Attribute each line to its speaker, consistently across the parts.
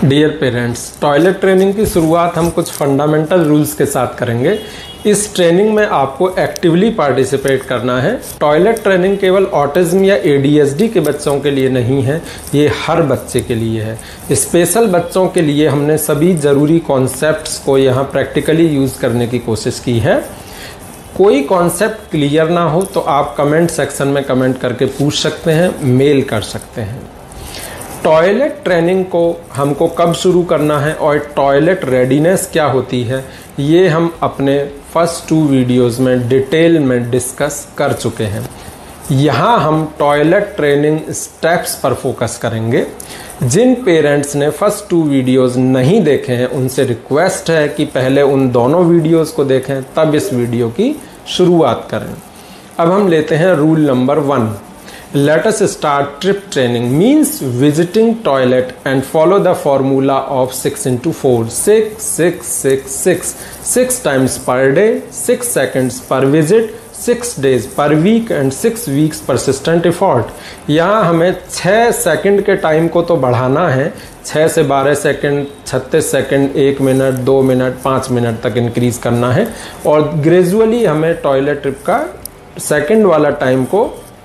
Speaker 1: Dear parents, toilet training की शुरुआत हम कुछ फंडामेंटल रूल्स के साथ करेंगे। इस ट्रेनिंग में आपको एक्टिवली पार्टिसिपेट करना है। टॉयलेट ट्रेनिंग केवल ऑटिज्म या ADHD के बच्चों के लिए नहीं है, ये हर बच्चे के लिए है। स्पेशल बच्चों के लिए हमने सभी ज़रूरी कॉन्सेप्ट्स को यहाँ प्रैक्टिकली यूज़ करने की कोशिश की है। कोई कॉन्सेप्ट क्लियर ना हो तो आप कमेंट सेक्शन में कमेंट करके पूछ सकते हैं, मेल कर सकते हैं। टॉयलेट ट्रेनिंग को हमको कब शुरू करना है और टॉयलेट रेडीनेस क्या होती है, ये हम अपने फर्स्ट 2 वीडियोज़ में डिटेल में डिस्कस कर चुके हैं। यहाँ हम टॉयलेट ट्रेनिंग स्टेप्स पर फोकस करेंगे। जिन पेरेंट्स ने फर्स्ट 2 वीडियोज़ नहीं देखे हैं उनसे रिक्वेस्ट है कि पहले उन दोनों वीडियोज़ को देखें, तब इस वीडियो की शुरुआत करें। अब हम लेते हैं rule number 1। Let us start trip training means visiting toilet and follow the formula of 6x4 6 6 6 6 6 times per day, 6 seconds per visit, 6 days per week and 6 weeks persistent effort। यहाँ हमें 6 सेकंड के टाइम को तो बढ़ाना है, 6 से 12 second, 36 second, 1 minute, 2 minute, 5 minute तक increase करना है और ग्रेजुअली हमें टॉयलेट ट्रिप का सेकंड वाला टाइम को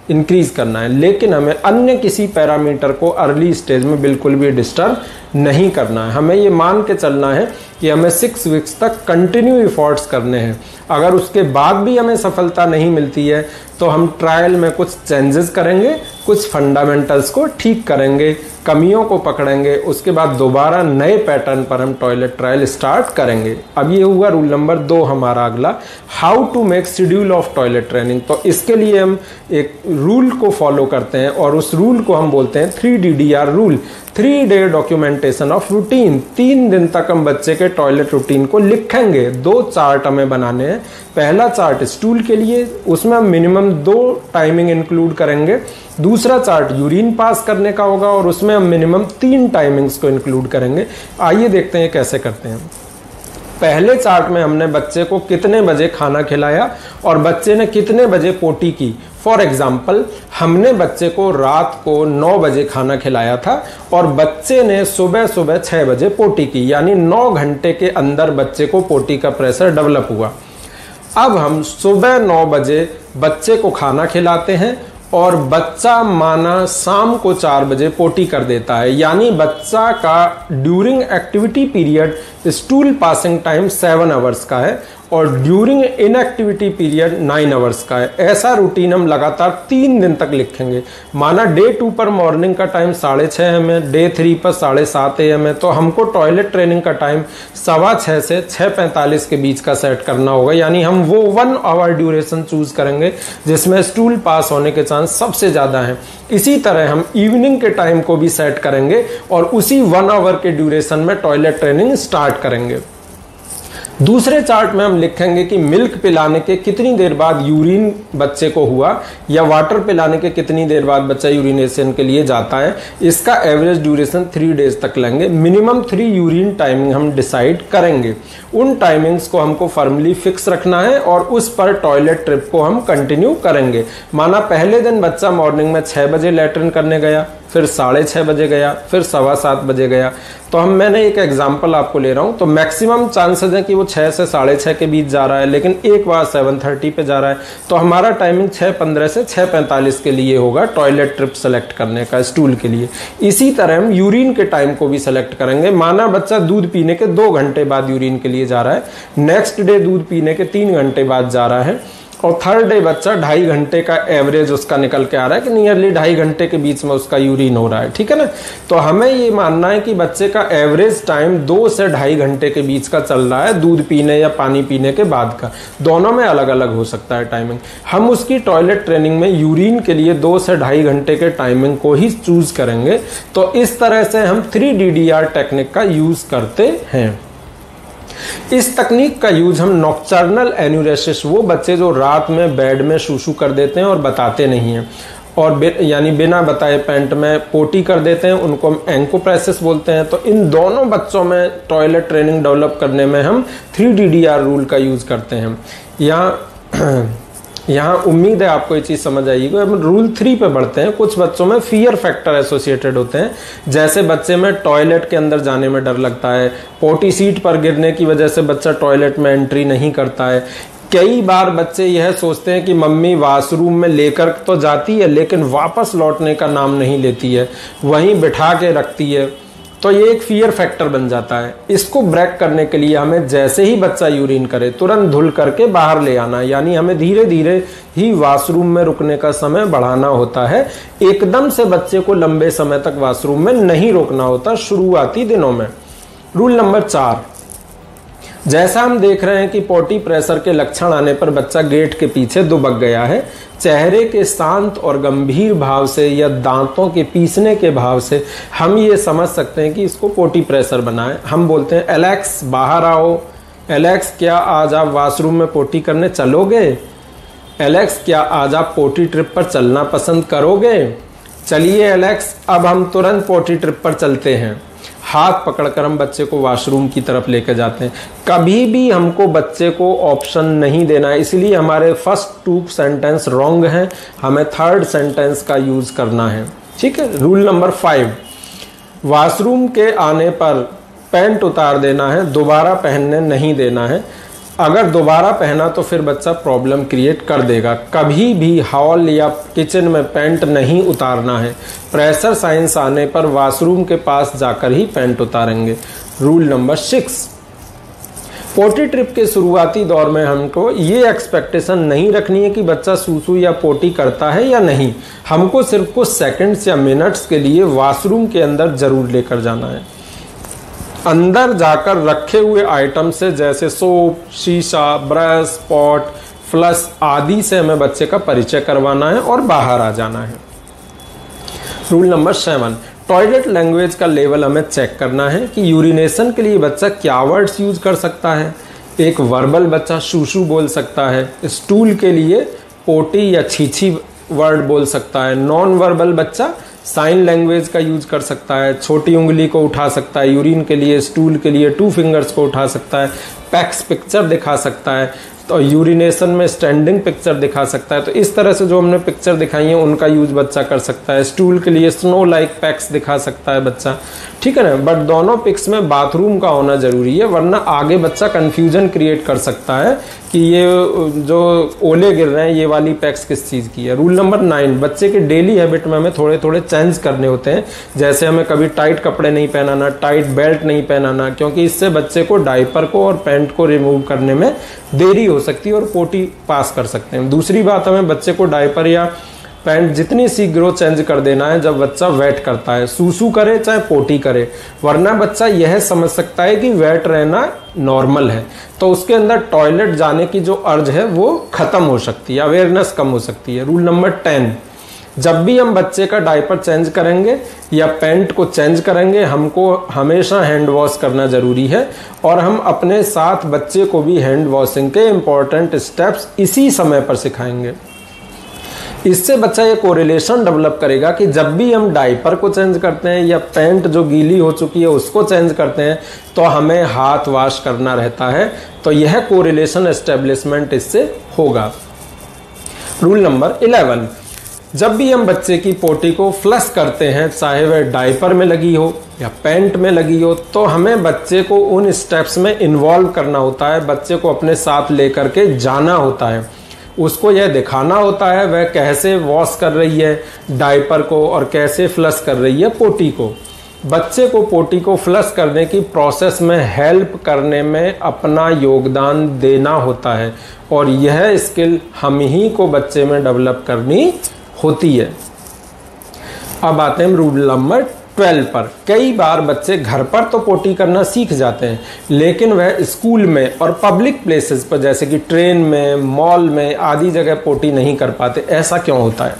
Speaker 1: इंक्रीज करना है। लेकिन हमें अन्य किसी पैरामीटर को अर्ली स्टेज में बिल्कुल भी डिस्टर्ब नहीं करना है। हमें ये मान के चलना है कि हमें 6 वीक्स तक कंटिन्यू एफर्ट्स करने हैं। अगर उसके बाद भी हमें सफलता नहीं मिलती है तो हम ट्रायल में कुछ चेंजेस करेंगे, कुछ फंडामेंटल्स को ठीक करेंगे, कमियों को पकड़ेंगे, उसके बाद दोबारा नए पैटर्न पर हम टॉयलेट ट्रायल स्टार्ट करेंगे। अब ये हुआ रूल नंबर 2 हमारा अगला, how to make schedule of toilet training. तो इसके लिए हम एक रूल को फॉलो करते हैं और उस रूल को हम बोलते हैं 3DDR rule, 3 day documentation of routine. 3 दिन तक हम बच्चे के टॉयलेट रूटीन को लिखेंगे। 2 चार्ट हमें बनाने हैं। पहला चार्ट स्टूल के लिए, उसमें हम मिनिमम 2 टाइमिंग इंक्लूड करेंगे। दूसरा चार्ट यूरिन पास करने का होगा और उसमें हम मिनिमम 3 टाइमिंग्स को इंक्लूड करेंगे। आइए देखते हैं कैसे करते हैं। पहले चार्ट में हमने बच्चे को कितने बजे खाना खिलाया और बच्चे ने कितने बजे पोटी की। फॉर एग्जाम्पल, हमने बच्चे को रात को 9 बजे खाना खिलाया था और बच्चे ने सुबह 6 बजे पोटी की, यानी 9 घंटे के अंदर बच्चे को पोटी का प्रेशर डेवलप हुआ। अब हम सुबह 9 बजे बच्चे को खाना खिलाते हैं और बच्चा माना शाम को 4 बजे पोटी कर देता है, यानी बच्चा का during activity period stool passing time 7 hours का है और ड्यूरिंग इनएक्टिविटी पीरियड 9 आवर्स का है। ऐसा रूटीन हम लगातार 3 दिन तक लिखेंगे। माना डे 2 पर मॉर्निंग का टाइम 6:30 AM है, डे 3 पर 7:30 AM है, तो हमको टॉयलेट ट्रेनिंग का टाइम 6:15 से 6:45 के बीच का सेट करना होगा। यानी हम वो 1 आवर ड्यूरेशन चूज करेंगे जिसमें स्टूल पास होने के चांस सबसे ज्यादा है। इसी तरह हम इवनिंग के टाइम को भी सेट करेंगे और उसी 1 आवर के ड्यूरेशन में टॉयलेट ट्रेनिंग स्टार्ट करेंगे। दूसरे चार्ट में हम लिखेंगे कि मिल्क पिलाने के कितनी देर बाद यूरिन बच्चे को हुआ या वाटर पिलाने के कितनी देर बाद बच्चा यूरिनेशन के लिए जाता है। इसका एवरेज ड्यूरेशन 3 डेज तक लेंगे। मिनिमम 3 यूरिन टाइमिंग हम डिसाइड करेंगे। उन टाइमिंग्स को हमको फर्मली फिक्स रखना है और उस पर टॉयलेट ट्रिप को हम कंटिन्यू करेंगे। माना पहले दिन बच्चा मॉर्निंग में 6 बजे लैट्रिन करने गया, फिर 6:30 बजे गया, फिर 7:15 बजे गया। तो मैंने एक एग्जांपल आपको ले रहा हूं, तो मैक्सिमम चांसेस है कि वो 6 से 6:30 के बीच जा रहा है, लेकिन एक बार 7:30 पे जा रहा है, तो हमारा टाइमिंग 6:15 से 6:45 के लिए होगा टॉयलेट ट्रिप सेलेक्ट करने का स्टूल के लिए। इसी तरह हम यूरिन के टाइम को भी सेलेक्ट करेंगे। माना बच्चा दूध पीने के 2 घंटे बाद यूरिन के लिए जा रहा है, नेक्स्ट डे दूध पीने के 3 घंटे बाद जा रहा है और थर्ड डे बच्चा 2.5 घंटे का एवरेज उसका निकल के आ रहा है कि नियरली 2.5 घंटे के बीच में उसका यूरिन हो रहा है। ठीक है ना। तो हमें ये मानना है कि बच्चे का एवरेज टाइम 2 से 2.5 घंटे के बीच का चल रहा है, दूध पीने या पानी पीने के बाद का। दोनों में अलग अलग हो सकता है टाइमिंग। हम उसकी टॉयलेट ट्रेनिंग में यूरिन के लिए 2 से 2.5 घंटे के टाइमिंग को ही चूज करेंगे। तो इस तरह से हम 3DDR टेक्निक का यूज करते हैं। इस तकनीक का यूज हम नॉक्टर्नल एन्यूरेसिस, वो बच्चे जो रात में बेड में शूशू कर देते हैं और बताते नहीं हैं और यानी बिना बताए पैंट में पोटी कर देते हैं, उनको हम एंकोप्रेसिस बोलते हैं। तो इन दोनों बच्चों में टॉयलेट ट्रेनिंग डेवलप करने में हम 3DDR रूल का यूज करते हैं। यहाँ यहाँ उम्मीद है आपको ये चीज़ समझ आएगी। अब रूल 3 पे बढ़ते हैं। कुछ बच्चों में फियर फैक्टर एसोसिएटेड होते हैं, जैसे बच्चे में टॉयलेट के अंदर जाने में डर लगता है, पोटी सीट पर गिरने की वजह से बच्चा टॉयलेट में एंट्री नहीं करता है। कई बार बच्चे यह सोचते हैं कि मम्मी वॉशरूम में लेकर तो जाती है लेकिन वापस लौटने का नाम नहीं लेती है, वहीं बिठा के रखती है, तो ये एक फियर फैक्टर बन जाता है। इसको ब्रेक करने के लिए हमें जैसे ही बच्चा यूरिन करे तुरंत धुल करके बाहर ले आना, यानी हमें धीरे धीरे ही वॉशरूम में रुकने का समय बढ़ाना होता है। एकदम से बच्चे को लंबे समय तक वॉशरूम में नहीं रोकना होता शुरुआती दिनों में। रूल नंबर 4, जैसा हम देख रहे हैं कि पोटी प्रेशर के लक्षण आने पर बच्चा गेट के पीछे दुबक गया है, चेहरे के शांत और गंभीर भाव से या दांतों के पीसने के भाव से हम ये समझ सकते हैं कि इसको पोटी प्रेशर बना है। हम बोलते हैं एलेक्स बाहर आओ, एलेक्स क्या आज आप वॉशरूम में पोटी करने चलोगे, एलेक्स क्या आज आप पोटी ट्रिप पर चलना पसंद करोगे, चलिए एलेक्स अब हम तुरंत पोटी ट्रिप पर चलते हैं। हाथ पकड़कर हम बच्चे को वॉशरूम की तरफ लेकर जाते हैं। कभी भी हमको बच्चे को ऑप्शन नहीं देना है, इसलिए हमारे फर्स्ट 2 सेंटेंस रॉन्ग हैं, हमें थर्ड सेंटेंस का यूज करना है। ठीक है। रूल नंबर 5, वॉशरूम के आने पर पैंट उतार देना है, दोबारा पहनने नहीं देना है। अगर दोबारा पहना तो फिर बच्चा प्रॉब्लम क्रिएट कर देगा। कभी भी हॉल या किचन में पैंट नहीं उतारना है। प्रेशर साइंस आने पर वॉशरूम के पास जाकर ही पैंट उतारेंगे। रूल नंबर 6, पोटी ट्रिप के शुरुआती दौर में हमको ये एक्सपेक्टेशन नहीं रखनी है कि बच्चा सूसू या पोटी करता है या नहीं। हमको सिर्फ कुछ सेकंड्स या मिनट्स के लिए वॉशरूम के अंदर जरूर लेकर जाना है। अंदर जाकर रखे हुए आइटम से जैसे सोप, शीशा, ब्रश, पॉट, फ्लश आदि से हमें बच्चे का परिचय करवाना है और बाहर आ जाना है। रूल नंबर 7, टॉयलेट लैंग्वेज का लेवल हमें चेक करना है कि यूरिनेशन के लिए बच्चा क्या वर्ड्स यूज कर सकता है। एक वर्बल बच्चा शूशू बोल सकता है, स्टूल के लिए पोटी या छीछी वर्ड बोल सकता है। नॉन वर्बल बच्चा साइन लैंग्वेज का यूज कर सकता है, छोटी उंगली को उठा सकता है, यूरिन के लिए, स्टूल के लिए 2 फिंगर्स को उठा सकता है, पैक्स पिक्चर दिखा सकता है, तो यूरिनेशन में स्टैंडिंग पिक्चर दिखा सकता है। तो इस तरह से जो हमने पिक्चर दिखाई है उनका यूज बच्चा कर सकता है। स्टूल के लिए स्नो लाइक पैक्स दिखा सकता है बच्चा, ठीक है ना। बट दोनों पिक्स में बाथरूम का होना जरूरी है, वरना आगे बच्चा कंफ्यूजन क्रिएट कर सकता है कि ये जो ओले गिर रहे हैं ये वाली पैक्स किस चीज़ की है। रूल नंबर 9, बच्चे के डेली हैबिट में हमें थोड़े थोड़े चेंज करने होते हैं, जैसे हमें कभी टाइट कपड़े नहीं पहनाना, टाइट बेल्ट नहीं पहनाना, क्योंकि इससे बच्चे को डायपर को और पैंट को रिमूव करने में देरी हो सकती है और पोटी पास कर सकते हैं। दूसरी बात, हमें बच्चे को डायपर या पैंट जितनी शीघ्र चेंज कर देना है जब बच्चा वेट करता है, सूसू करे चाहे पोटी करे, वरना बच्चा यह समझ सकता है कि वेट रहना नॉर्मल है, तो उसके अंदर टॉयलेट जाने की जो अर्ज है वो खत्म हो सकती है, अवेयरनेस कम हो सकती है। रूल नंबर 10, जब भी हम बच्चे का डायपर चेंज करेंगे या पैंट को चेंज करेंगे हमको हमेशा हैंड वॉश करना जरूरी है, और हम अपने साथ बच्चे को भी हैंड वॉशिंग के इंपॉर्टेंट स्टेप्स इसी समय पर सिखाएंगे। इससे बच्चा ये कोरिलेशन डेवलप करेगा कि जब भी हम डायपर को चेंज करते हैं या पैंट जो गीली हो चुकी है उसको चेंज करते हैं तो हमें हाथ वॉश करना रहता है, तो यह कोरिलेशन एस्टेब्लिशमेंट इससे होगा। रूल नंबर 11, जब भी हम बच्चे की पोटी को फ्लश करते हैं, चाहे वह डायपर में लगी हो या पैंट में लगी हो, तो हमें बच्चे को उन स्टेप्स में इन्वॉल्व करना होता है, बच्चे को अपने साथ लेकर के जाना होता है, उसको यह दिखाना होता है वह कैसे वॉश कर रही है डायपर को और कैसे फ्लश कर रही है पोटी को। बच्चे को पोटी को फ्लश करने की प्रोसेस में हेल्प करने में अपना योगदान देना होता है, और यह स्किल हम ही को बच्चे में डेवलप करनी होती है। अब आते हैं रूल नंबर 12 पर। कई बार बच्चे घर पर तो पोटी करना सीख जाते हैं, लेकिन वह स्कूल में और पब्लिक प्लेसेस पर जैसे कि ट्रेन में, मॉल में आदि जगह पोटी नहीं कर पाते। ऐसा क्यों होता है?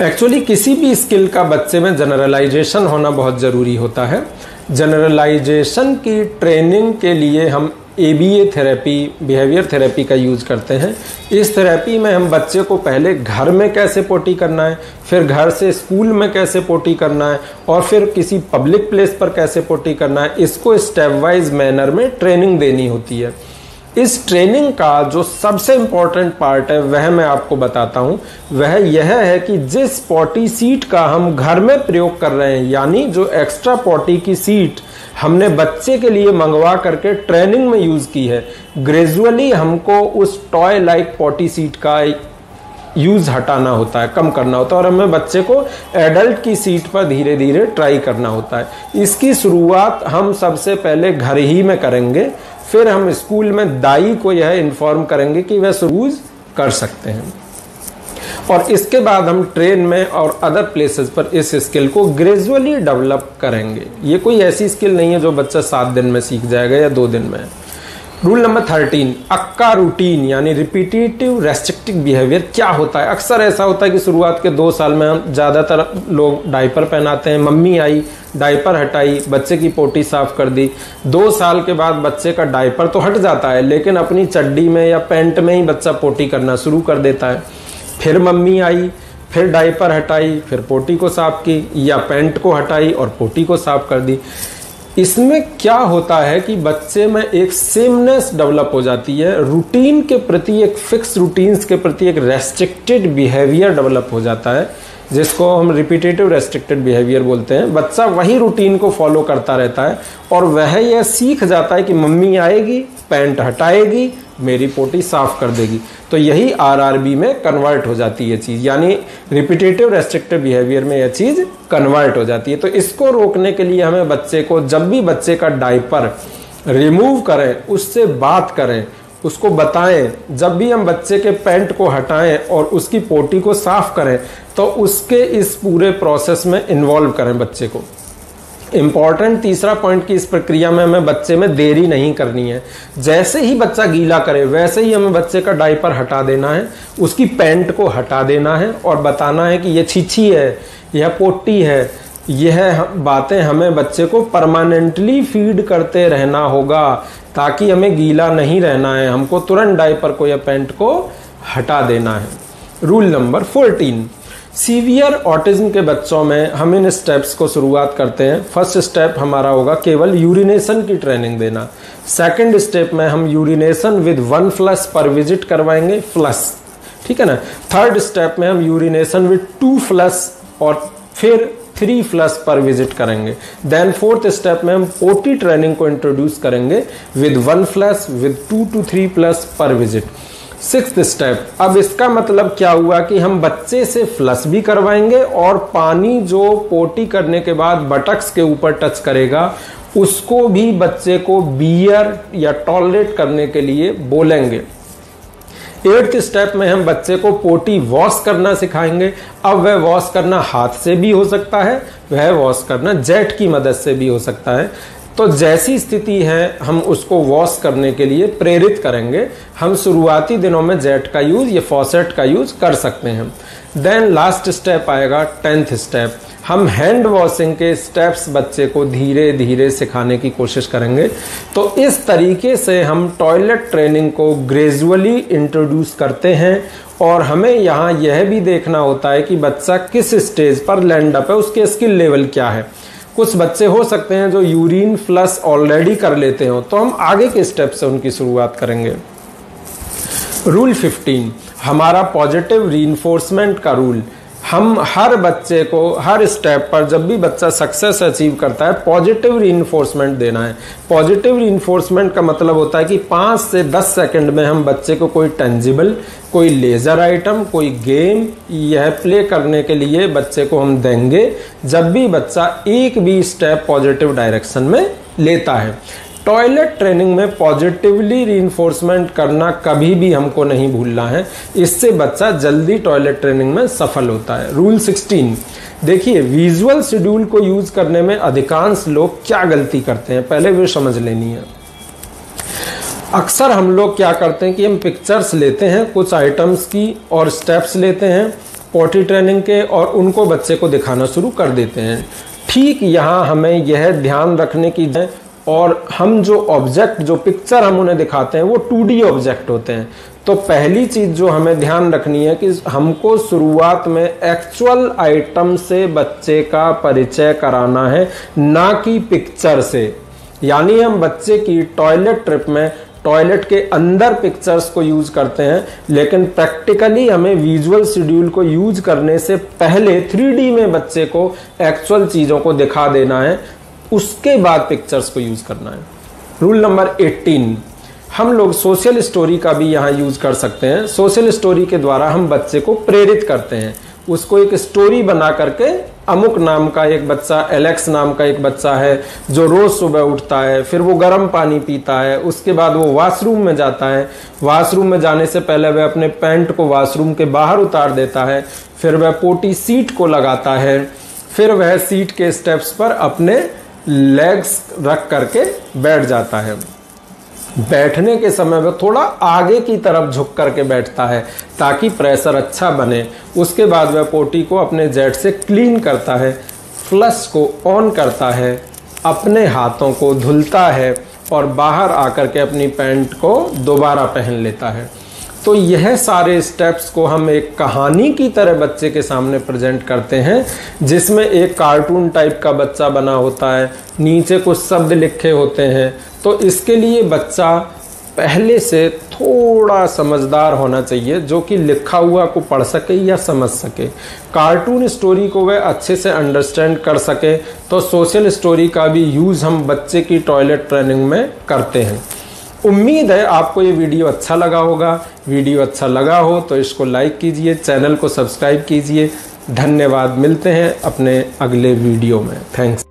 Speaker 1: एक्चुअली किसी भी स्किल का बच्चे में जनरलाइजेशन होना बहुत ज़रूरी होता है। जनरलाइजेशन की ट्रेनिंग के लिए हम ABA थेरेपी, बिहेवियर थेरेपी का यूज़ करते हैं। इस थेरेपी में हम बच्चे को पहले घर में कैसे पोटी करना है, फिर घर से स्कूल में कैसे पोटी करना है, और फिर किसी पब्लिक प्लेस पर कैसे पोटी करना है, इसको स्टेप वाइज मैनर में ट्रेनिंग देनी होती है। इस ट्रेनिंग का जो सबसे इम्पोर्टेंट पार्ट है वह मैं आपको बताता हूं। वह यह है कि जिस पॉटी सीट का हम घर में प्रयोग कर रहे हैं, यानी जो एक्स्ट्रा पॉटी की सीट हमने बच्चे के लिए मंगवा करके ट्रेनिंग में यूज की है, ग्रेजुअली हमको उस टॉय लाइक पॉटी सीट का यूज हटाना होता है, कम करना होता है, और हमें बच्चे को एडल्ट की सीट पर धीरे धीरे ट्राई करना होता है। इसकी शुरुआत हम सबसे पहले घर ही में करेंगे, फिर हम स्कूल में दाई को यह इन्फॉर्म करेंगे कि वह यूज कर सकते हैं, और इसके बाद हम ट्रेन में और अदर प्लेसेस पर इस स्किल को ग्रेजुअली डेवलप करेंगे। ये कोई ऐसी स्किल नहीं है जो बच्चा 7 दिन में सीख जाएगा या 2 दिन में। रूल नंबर 13, अक्का रूटीन यानी रिपीटेटिव रेस्ट्रिक्टिव बिहेवियर क्या होता है। अक्सर ऐसा होता है कि शुरुआत के 2 साल में हम ज़्यादातर लोग डायपर पहनाते हैं, मम्मी आई डायपर हटाई, बच्चे की पोटी साफ कर दी। 2 साल के बाद बच्चे का डायपर तो हट जाता है, लेकिन अपनी चड्डी में या पैंट में ही बच्चा पोटी करना शुरू कर देता है। फिर मम्मी आई, फिर डायपर हटाई, फिर पोटी को साफ की, या पैंट को हटाई और पोटी को साफ कर दी। इसमें क्या होता है कि बच्चे में एक सेमनेस डेवलप हो जाती है, रूटीन के प्रति, एक फिक्स रूटीन्स के प्रति एक रेस्ट्रिक्टेड बिहेवियर डेवलप हो जाता है, जिसको हम रिपीटेटिव रेस्ट्रिक्टेड बिहेवियर बोलते हैं। बच्चा वही रूटीन को फॉलो करता रहता है और वह यह सीख जाता है कि मम्मी आएगी, पैंट हटाएगी, मेरी पोटी साफ कर देगी। तो यही आरआरबी में कन्वर्ट हो जाती है चीज़, यानी रिपीटेटिव रेस्ट्रिक्टिव बिहेवियर में यह चीज़ कन्वर्ट हो जाती है। तो इसको रोकने के लिए हमें बच्चे को, जब भी बच्चे का डायपर रिमूव करें, उससे बात करें, उसको बताएं। जब भी हम बच्चे के पैंट को हटाएं और उसकी पोटी को साफ करें, तो उसके इस पूरे प्रोसेस में इन्वॉल्व करें बच्चे को। इंपॉर्टेंट तीसरा पॉइंट की इस प्रक्रिया में हमें बच्चे में देरी नहीं करनी है। जैसे ही बच्चा गीला करे वैसे ही हमें बच्चे का डायपर हटा देना है, उसकी पैंट को हटा देना है और बताना है कि यह छीछी है, यह पोटी है। यह बातें हमें बच्चे को परमानेंटली फीड करते रहना होगा, ताकि हमें गीला नहीं रहना है, हमको तुरंत डायपर को या पैंट को हटा देना है। रूल नंबर 14, सीवियर ऑटिज्म के बच्चों में हम इन स्टेप्स को शुरुआत करते हैं। फर्स्ट स्टेप हमारा होगा केवल यूरिनेशन की ट्रेनिंग देना। सेकंड स्टेप में हम यूरिनेशन विद 1 फ्लश पर विजिट करवाएंगे, फ्लश, ठीक है ना। थर्ड स्टेप में हम यूरिनेशन विद 2 फ्लश और फिर 3 फ्लश पर विजिट करेंगे। देन फोर्थ स्टेप में हम पोटी ट्रेनिंग को इंट्रोड्यूस करेंगे with 1 flush with 2 to 3 flush पर विजिट। सिक्स्थ स्टेप, अब इसका मतलब क्या हुआ कि हम बच्चे से फ्लश भी करवाएंगे और पानी जो पोटी करने के बाद बटक्स के ऊपर टच करेगा उसको भी बच्चे को बियर या टॉलरेट करने के लिए बोलेंगे। 8th स्टेप में हम बच्चे को पोटी वॉश करना सिखाएंगे। अब वह वॉश करना हाथ से भी हो सकता है, वह वॉश करना जेट की मदद से भी हो सकता है। तो जैसी स्थिति है हम उसको वॉश करने के लिए प्रेरित करेंगे। हम शुरुआती दिनों में जेट का यूज या फॉसेट का यूज कर सकते हैं। देन लास्ट स्टेप आएगा 10th स्टेप, हम हैंड वॉशिंग के स्टेप्स बच्चे को धीरे धीरे सिखाने की कोशिश करेंगे। तो इस तरीके से हम टॉयलेट ट्रेनिंग को ग्रेजुअली इंट्रोड्यूस करते हैं और हमें यहाँ यह भी देखना होता है कि बच्चा किस स्टेज पर लैंड अप है, उसके स्किल लेवल क्या है। कुछ बच्चे हो सकते हैं जो यूरिन फ्लश ऑलरेडी कर लेते हो, तो हम आगे के स्टेप से उनकी शुरुआत करेंगे। रूल 15 हमारा पॉजिटिव रीइंफोर्समेंट का रूल। हम हर बच्चे को हर स्टेप पर जब भी बच्चा सक्सेस अचीव करता है पॉजिटिव रीइंफोर्समेंट देना है। पॉजिटिव रीइंफोर्समेंट का मतलब होता है कि 5 से 10 सेकंड में हम बच्चे को कोई टेंजिबल, कोई लेजर आइटम, कोई गेम यह प्ले करने के लिए बच्चे को हम देंगे जब भी बच्चा एक भी स्टेप पॉजिटिव डायरेक्शन में लेता है। टॉयलेट ट्रेनिंग में पॉजिटिवली रीइंफोर्समेंट करना कभी भी हमको नहीं भूलना है, इससे बच्चा जल्दी टॉयलेट ट्रेनिंग में सफल होता है। रूल 16 देखिए, विजुअल शेड्यूल को यूज करने में अधिकांश लोग क्या गलती करते हैं पहले वो समझ लेनी है। अक्सर हम लोग क्या करते हैं कि हम पिक्चर्स लेते हैं कुछ आइटम्स की और स्टेप्स लेते हैं पॉटी ट्रेनिंग के और उनको बच्चे को दिखाना शुरू कर देते हैं। ठीक यहाँ हमें यह ध्यान रखने की है, और हम जो ऑब्जेक्ट, जो पिक्चर हम उन्हें दिखाते हैं वो 2D ऑब्जेक्ट होते हैं। तो पहली चीज जो हमें ध्यान रखनी है कि हमको शुरुआत में एक्चुअल आइटम से बच्चे का परिचय कराना है, ना कि पिक्चर से। यानी हम बच्चे की टॉयलेट ट्रिप में टॉयलेट के अंदर पिक्चर्स को यूज करते हैं, लेकिन प्रैक्टिकली हमें विजुअल शेड्यूल को यूज करने से पहले 3D में बच्चे को एक्चुअल चीजों को दिखा देना है, उसके बाद पिक्चर्स को यूज करना है। रूल नंबर 18, हम लोग सोशल स्टोरी का भी यहाँ यूज कर सकते हैं। सोशल स्टोरी के द्वारा हम बच्चे को प्रेरित करते हैं, उसको एक स्टोरी बना करके, अमुक नाम का एक बच्चा, एलेक्स नाम का एक बच्चा है जो रोज सुबह उठता है, फिर वो गर्म पानी पीता है, उसके बाद वो वॉशरूम में जाता है, वॉशरूम में जाने से पहले वह अपने पैंट को वॉशरूम के बाहर उतार देता है, फिर वह पोटी सीट को लगाता है, फिर वह सीट के स्टेप्स पर अपने लेग्स रख करके बैठ जाता है। बैठने के समय वह थोड़ा आगे की तरफ झुक करके बैठता है ताकि प्रेशर अच्छा बने। उसके बाद वह पोटी को अपने जेट से क्लीन करता है, फ्लश को ऑन करता है, अपने हाथों को धुलता है और बाहर आकर के अपनी पैंट को दोबारा पहन लेता है। तो यह सारे स्टेप्स को हम एक कहानी की तरह बच्चे के सामने प्रेजेंट करते हैं, जिसमें एक कार्टून टाइप का बच्चा बना होता है, नीचे कुछ शब्द लिखे होते हैं। तो इसके लिए बच्चा पहले से थोड़ा समझदार होना चाहिए, जो कि लिखा हुआ को पढ़ सके या समझ सके, कार्टून स्टोरी को वह अच्छे से अंडरस्टैंड कर सके। तो सोशल स्टोरी का भी यूज़ हम बच्चे की टॉयलेट ट्रेनिंग में करते हैं। उम्मीद है आपको ये वीडियो अच्छा लगा होगा। वीडियो अच्छा लगा हो तो इसको लाइक कीजिए, चैनल को सब्सक्राइब कीजिए। धन्यवाद, मिलते हैं अपने अगले वीडियो में। थैंक्स।